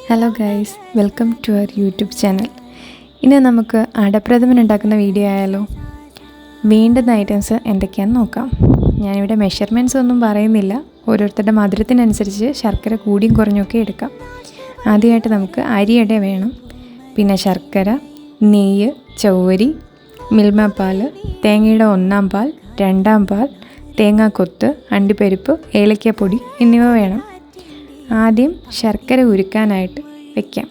Hello guys, welcome to our YouTube channel. ഇനി നമുക്ക് അടപ്രഥമൻ ഉണ്ടാക്കുന്ന വീഡിയോ ആയാലോ. വേണ്ടുന്ന ഐറ്റംസ് എന്തൊക്കെയാണെന്ന് നോക്കാം. ഞാനിവിടെ മെഷർമെൻറ്റ്സ് ഒന്നും പറയുന്നില്ല, ഓരോരുത്തരുടെ മധുരത്തിനനുസരിച്ച് ശർക്കര കൂടിയും കുറഞ്ഞൊക്കെ എടുക്കാം. ആദ്യമായിട്ട് നമുക്ക് അരിയട വേണം, പിന്നെ ശർക്കര, നെയ്യ്, ചവ്വരി, മിൽമ പാൽ, തേങ്ങയുടെ 1-ാം പാൽ, 2-ാം പാൽ, തേങ്ങാക്കൊത്ത്, അണ്ടിപ്പരിപ്പ്, ഏലക്കപ്പൊടി എന്നിവ വേണം. ആദ്യം ശർക്കര ഉരുക്കാനായിട്ട് വെക്കാം.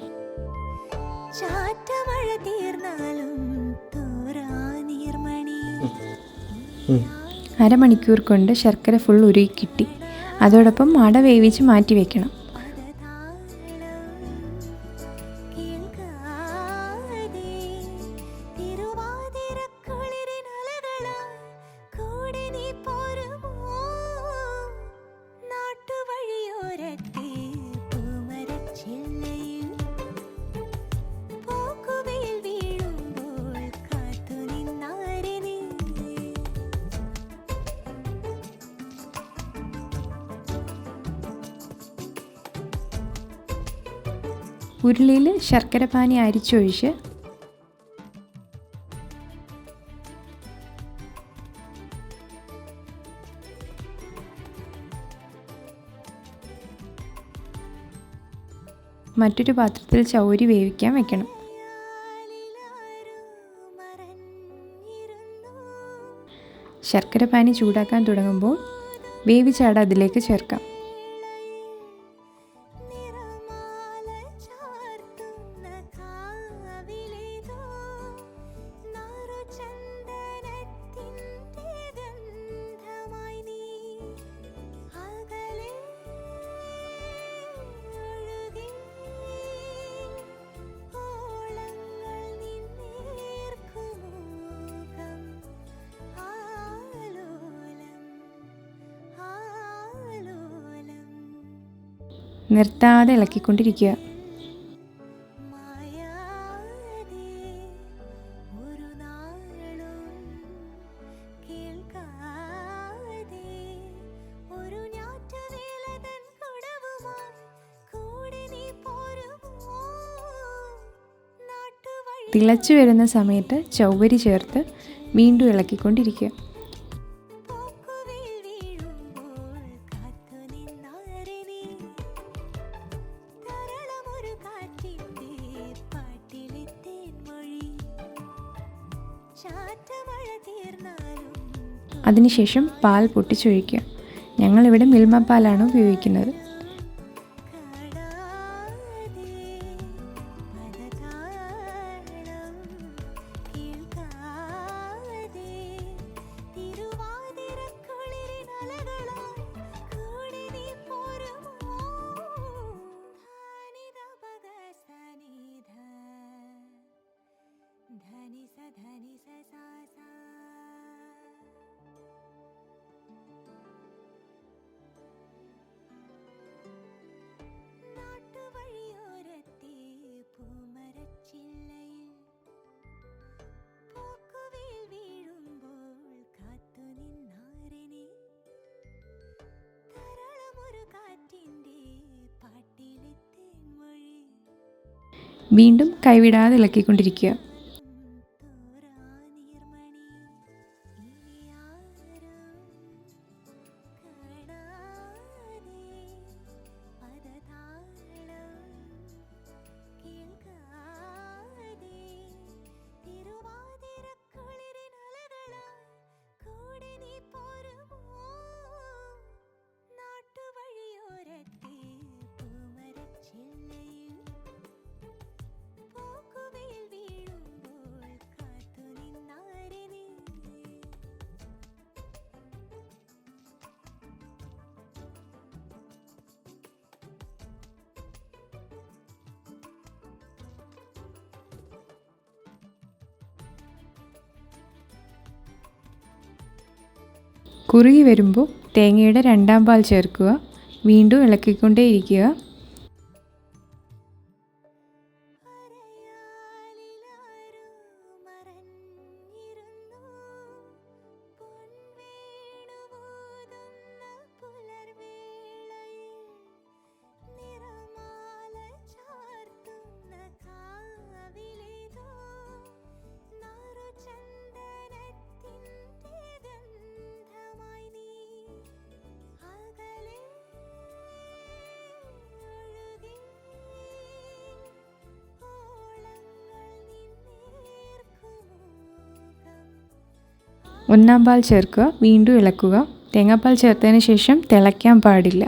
അരമണിക്കൂർ കൊണ്ട് ശർക്കര ഫുൾ ഉരുക്കി കിട്ടി. അതോടൊപ്പം അട വേവിച്ച് മാറ്റി വയ്ക്കണം. ഉരുളിയിൽ ശർക്കര പാനി അരിച്ചൊഴിച്ച് മറ്റൊരു പാത്രത്തിൽ ചവ്വരി വേവിക്കാൻ വെക്കണം. ശർക്കര പാനി ചൂടാക്കാൻ തുടങ്ങുമ്പോൾ വേവിച്ച അട അതിലേക്ക് ചേർക്കാം. നിർത്താതെ ഇളക്കിക്കൊണ്ടിരിക്കുക. തിളച്ചു വരുന്ന സമയത്ത് ചവ്വരി ചേർത്ത് വീണ്ടും ഇളക്കിക്കൊണ്ടിരിക്കുക. അതിനുശേഷം പാൽ പൊട്ടിച്ചൊഴിക്കുക. ഞങ്ങളിവിടെ മിൽമ പാലാണ് ഉപയോഗിക്കുന്നത്. വീണ്ടും കൈവിടാതെ ഇളക്കിക്കൊണ്ടിരിക്കുക. കുറുകി വരുമ്പോൾ തേങ്ങയുടെ 2-ാം പാൽ ചേർക്കുക. വീണ്ടും ഇളക്കിക്കൊണ്ടേയിരിക്കുക. ഒന്നാം പാൽ ചേർക്കുക, വീണ്ടും ഇളക്കുക. തേങ്ങാപ്പാൽ ചേർത്തതിന് ശേഷം തിളയ്ക്കാൻ പാടില്ല.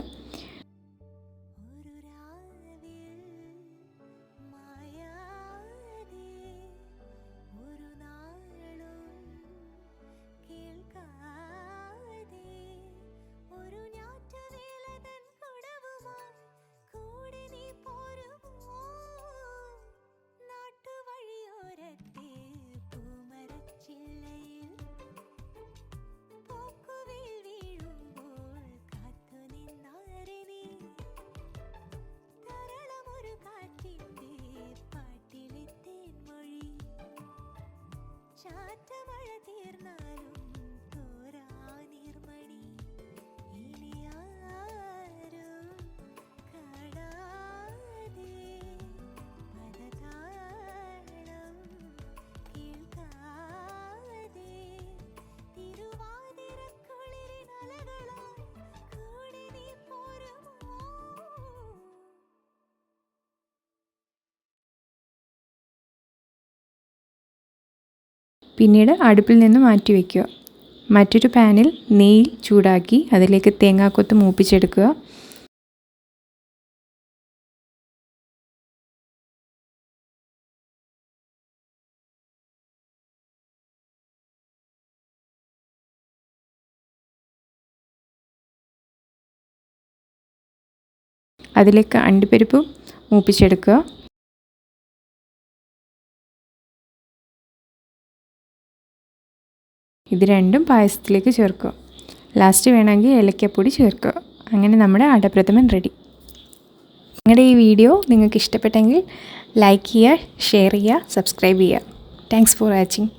പിന്നീട് അടുപ്പിൽ നിന്ന് മാറ്റി വയ്ക്കുക. മറ്റൊരു പാനിൽ നെയ്യ് ചൂടാക്കി അതിലേക്ക് തേങ്ങാക്കൊത്ത് മൂപ്പിച്ചെടുക്കുക. അതിലേക്ക് അണ്ടിപ്പരിപ്പ് മൂപ്പിച്ചെടുക്കുക. ഇത് രണ്ടും പായസത്തിലേക്ക് ചേർക്കുക. ലാസ്റ്റ് വേണമെങ്കിൽ ഏലക്കപ്പൊടി ചേർക്കുക. അങ്ങനെ നമ്മുടെ അടപ്രഥമൻ റെഡി. നിങ്ങളുടെ ഈ വീഡിയോ നിങ്ങൾക്ക് ഇഷ്ടപ്പെട്ടെങ്കിൽ ലൈക്ക് ചെയ്യുക, ഷെയർ ചെയ്യുക, സബ്സ്ക്രൈബ് ചെയ്യുക. Thanks for watching.